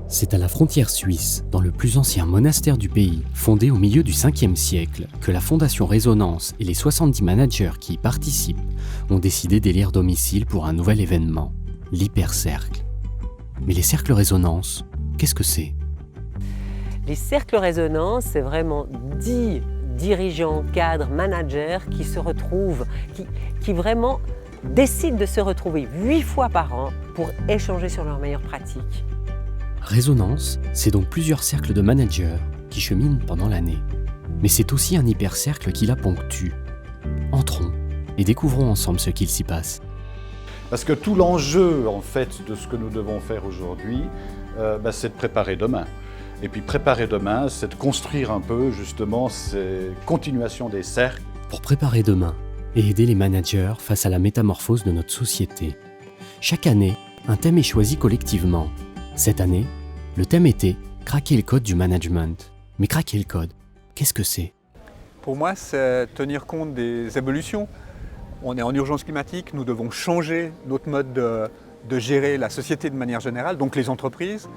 C'est à la frontière suisse, dans le plus ancien monastère du pays, fondé au milieu du 5e siècle, que la Fondation Résonance et les 70 managers qui y participent ont décidé d'élire domicile pour un nouvel événement, l'Hypercercle. Mais les cercles résonance, qu'est-ce que c'est ? Les cercles résonance, c'est vraiment 10 dirigeants, cadres, managers qui se retrouvent, qui vraiment décident de se retrouver 8 fois par an pour échanger sur leurs meilleures pratiques. Résonance, c'est donc plusieurs cercles de managers qui cheminent pendant l'année. Mais c'est aussi un hypercercle qui la ponctue. Entrons et découvrons ensemble ce qu'il s'y passe. Parce que tout l'enjeu, en fait, de ce que nous devons faire aujourd'hui, c'est de préparer demain. Et puis préparer demain, c'est de construire un peu, justement, ces continuations des cercles. Pour préparer demain et aider les managers face à la métamorphose de notre société. Chaque année, un thème est choisi collectivement. Cette année, le thème était « Craquer le code du management ». Mais craquer le code, qu'est-ce que c'est ? Pour moi, c'est tenir compte des évolutions. On est en urgence climatique, nous devons changer notre mode de gérer la société de manière générale, donc les entreprises.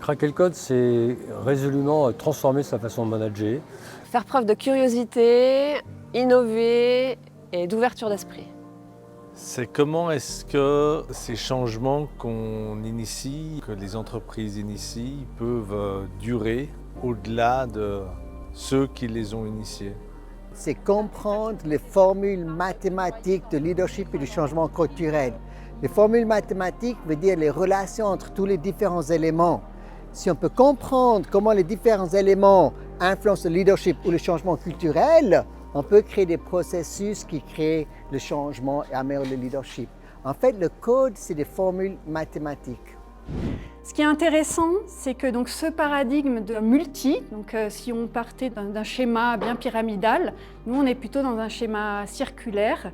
Craquer le code, c'est résolument transformer sa façon de manager. Faire preuve de curiosité, innover et d'ouverture d'esprit. C'est comment est-ce que ces changements qu'on initie, que les entreprises initient, peuvent durer au-delà de ceux qui les ont initiés. C'est comprendre les formules mathématiques de leadership et du changement culturel. Les formules mathématiques veulent dire les relations entre tous les différents éléments. Si on peut comprendre comment les différents éléments influencent le leadership ou le changement culturel, on peut créer des processus qui créent le changement et améliorent le leadership. En fait, le code, c'est des formules mathématiques. Ce qui est intéressant, c'est que donc, ce paradigme de multi, donc, si on partait d'un schéma bien pyramidal, nous on est plutôt dans un schéma circulaire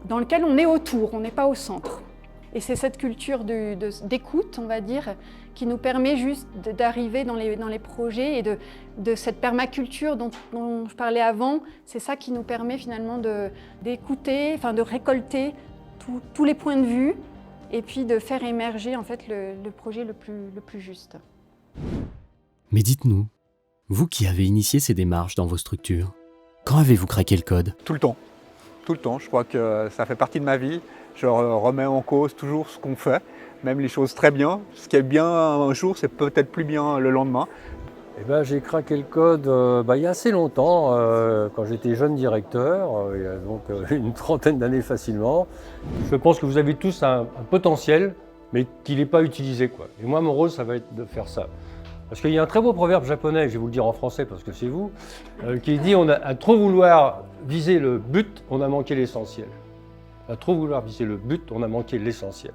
dans lequel on est autour, on n'est pas au centre. Et c'est cette culture d'écoute, on va dire, qui nous permet juste d'arriver dans les projets et de cette permaculture dont je parlais avant. C'est ça qui nous permet finalement d'écouter, enfin de récolter tous les points de vue et puis de faire émerger en fait le projet le plus juste. Mais dites-nous, vous qui avez initié ces démarches dans vos structures, quand avez-vous craqué le code ? Tout le temps. Tout le temps. Je crois que ça fait partie de ma vie. Je remets en cause toujours ce qu'on fait, même les choses très bien. Ce qui est bien un jour, c'est peut-être plus bien le lendemain. J'ai craqué le code il y a assez longtemps, quand j'étais jeune directeur, il y a donc une trentaine d'années facilement. Je pense que vous avez tous un potentiel, mais qu'il n'est pas utilisé, quoi. Et moi, mon rôle, ça va être de faire ça. Parce qu'il y a un très beau proverbe japonais, je vais vous le dire en français parce que c'est vous, qui dit à trop vouloir viser le but, on a manqué l'essentiel. À trop vouloir viser le but, on a manqué l'essentiel.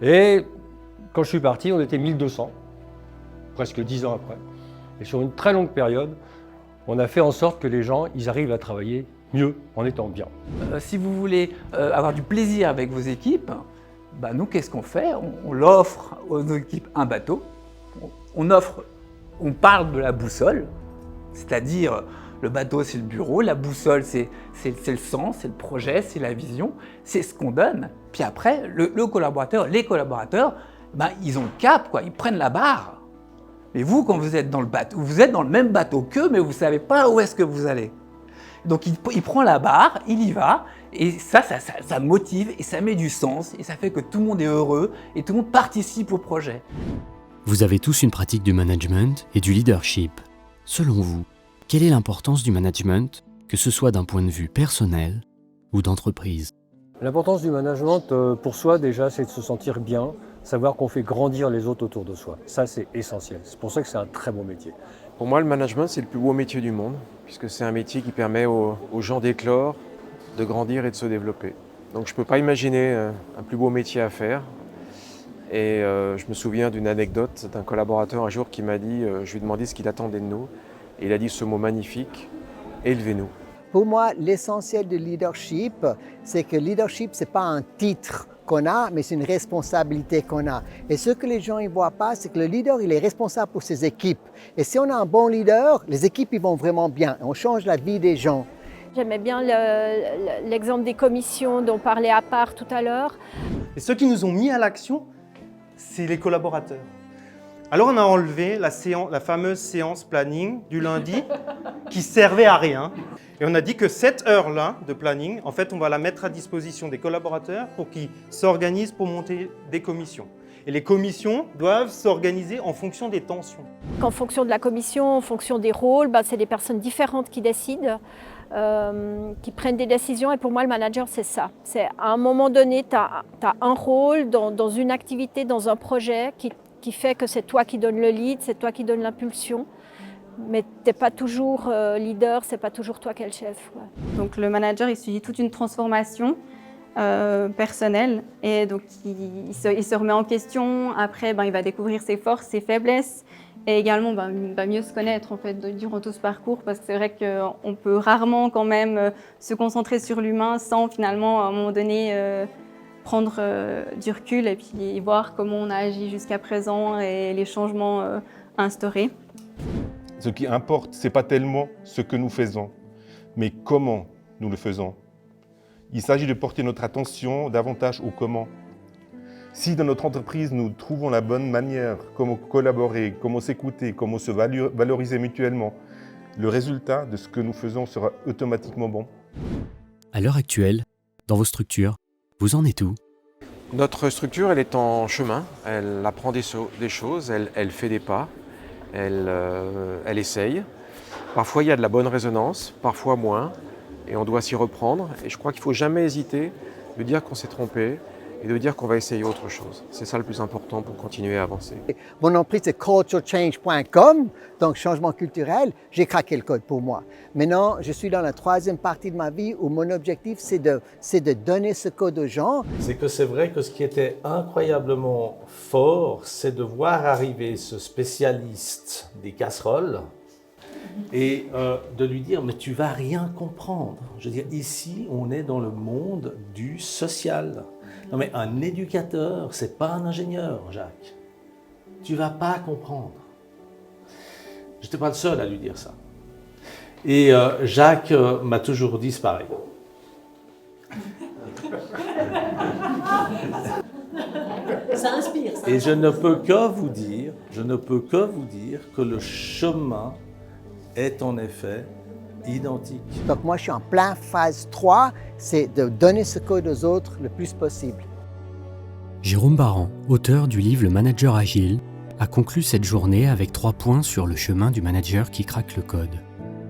Et quand je suis parti, on était 1200, presque 10 ans après. Et sur une très longue période, on a fait en sorte que les gens, ils arrivent à travailler mieux, en étant bien. Si vous voulez avoir du plaisir avec vos équipes, nous, qu'est-ce qu'on fait ? On offre aux équipes un bateau. On parle de la boussole, c'est-à-dire le bateau c'est le bureau, la boussole c'est le sens, c'est le projet, c'est la vision, c'est ce qu'on donne. Puis après, les collaborateurs, ils ont le cap, quoi, ils prennent la barre. Mais vous, quand vous êtes dans le bateau, vous êtes dans le même bateau qu'eux, mais vous ne savez pas où est-ce que vous allez. Donc il prend la barre, il y va, et ça motive, et ça met du sens, et ça fait que tout le monde est heureux, et tout le monde participe au projet. Vous avez tous une pratique du management et du leadership. Selon vous, quelle est l'importance du management, que ce soit d'un point de vue personnel ou d'entreprise ? L'importance du management pour soi déjà, c'est de se sentir bien, savoir qu'on fait grandir les autres autour de soi. Ça, c'est essentiel. C'est pour ça que c'est un très beau métier. Pour moi, le management, c'est le plus beau métier du monde, puisque c'est un métier qui permet aux gens d'éclore, de grandir et de se développer. Donc je ne peux pas imaginer un plus beau métier à faire. Et je me souviens d'une anecdote d'un collaborateur un jour qui m'a dit, je lui ai demandé ce qu'il attendait de nous, et il a dit ce mot magnifique, « Élevez-nous ». Pour moi, l'essentiel du leadership, c'est que leadership, ce n'est pas un titre qu'on a, mais c'est une responsabilité qu'on a. Et ce que les gens ne voient pas, c'est que le leader, il est responsable pour ses équipes. Et si on a un bon leader, les équipes ils vont vraiment bien. On change la vie des gens. J'aimais bien l'exemple des commissions dont parlait Apar tout à l'heure. Et ceux qui nous ont mis à l'action, c'est les collaborateurs. Alors on a enlevé la fameuse séance planning du lundi qui servait à rien. Et on a dit que cette heure-là de planning, en fait, on va la mettre à disposition des collaborateurs pour qu'ils s'organisent pour monter des commissions. Et les commissions doivent s'organiser en fonction des tensions. En fonction de la commission, en fonction des rôles, c'est des personnes différentes qui décident, qui prennent des décisions. Et pour moi, le manager, c'est ça. C'est à un moment donné, tu as un rôle dans une activité, dans un projet qui fait que c'est toi qui donnes le lead, c'est toi qui donnes l'impulsion. Mais tu n'es pas toujours leader, c'est pas toujours toi qui es le chef. Ouais. Donc le manager, il subit toute une transformation personnelle et donc il se remet en question. Après, il va découvrir ses forces, ses faiblesses et également il va mieux se connaître en fait durant tout ce parcours parce que c'est vrai qu'on peut rarement quand même se concentrer sur l'humain sans finalement à un moment donné prendre du recul et puis voir comment on a agi jusqu'à présent et les changements instaurés. Ce qui importe, ce n'est pas tellement ce que nous faisons, mais comment nous le faisons. Il s'agit de porter notre attention davantage au comment. Si dans notre entreprise, nous trouvons la bonne manière, comment collaborer, comment s'écouter, comment se valoriser mutuellement, le résultat de ce que nous faisons sera automatiquement bon. À l'heure actuelle, dans vos structures, vous en êtes où? Notre structure, elle est en chemin. Elle apprend des choses, elle fait des pas. Elle essaye. Parfois, il y a de la bonne résonance, parfois moins, et on doit s'y reprendre. Et je crois qu'il ne faut jamais hésiter de dire qu'on s'est trompé et de dire qu'on va essayer autre chose. C'est ça le plus important pour continuer à avancer. Mon entreprise, c'est culturechange.com, donc changement culturel. J'ai craqué le code pour moi. Maintenant, je suis dans la troisième partie de ma vie où mon objectif, c'est de donner ce code aux gens. C'est que c'est vrai que ce qui était incroyablement fort, c'est de voir arriver ce spécialiste des casseroles et de lui dire « mais tu vas rien comprendre ». Je veux dire, ici, on est dans le monde du social. Non mais un éducateur, c'est pas un ingénieur, Jacques. Tu vas pas comprendre. Je n'étais pas le seul à lui dire ça. Et Jacques m'a toujours dit c'est pareil. Ça inspire. Et je ne peux que vous dire que le chemin est en effet identique. Donc moi, je suis en plein phase 3, c'est de donner ce code aux autres le plus possible. Jérôme Baran, auteur du livre Le Manager Agile, a conclu cette journée avec 3 points sur le chemin du manager qui craque le code.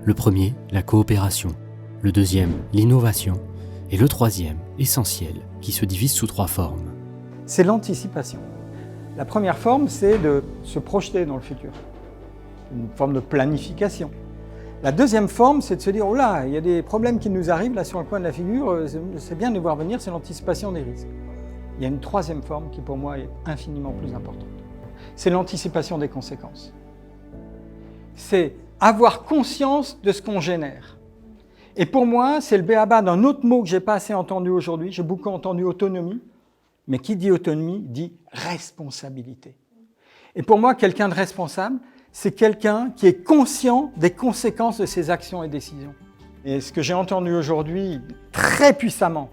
Le premier, la coopération. Le deuxième, l'innovation. Et le troisième, essentiel, qui se divise sous 3 formes. C'est l'anticipation. La première forme, c'est de se projeter dans le futur. Une forme de planification. La deuxième forme, c'est de se dire « Oh là, il y a des problèmes qui nous arrivent là sur le coin de la figure, c'est bien de les voir venir, c'est l'anticipation des risques. » Il y a une troisième forme qui pour moi est infiniment plus importante. C'est l'anticipation des conséquences. C'est avoir conscience de ce qu'on génère. Et pour moi, c'est le b.a.-ba d'un autre mot que je n'ai pas assez entendu aujourd'hui. J'ai beaucoup entendu autonomie, mais qui dit autonomie dit responsabilité. Et pour moi, quelqu'un de responsable, c'est quelqu'un qui est conscient des conséquences de ses actions et décisions. Et ce que j'ai entendu aujourd'hui très puissamment,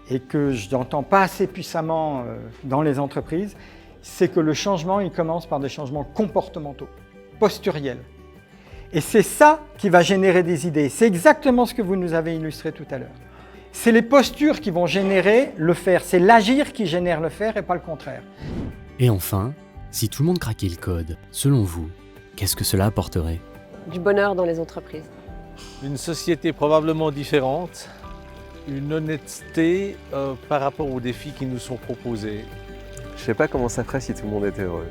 et que je n'entends pas assez puissamment dans les entreprises, c'est que le changement, il commence par des changements comportementaux, posturiels. Et c'est ça qui va générer des idées. C'est exactement ce que vous nous avez illustré tout à l'heure. C'est les postures qui vont générer le faire. C'est l'agir qui génère le faire et pas le contraire. Et enfin, si tout le monde craquait le code, selon vous, qu'est-ce que cela apporterait? Du bonheur dans les entreprises. Une société probablement différente, une honnêteté par rapport aux défis qui nous sont proposés. Je ne sais pas comment ça ferait si tout le monde était heureux.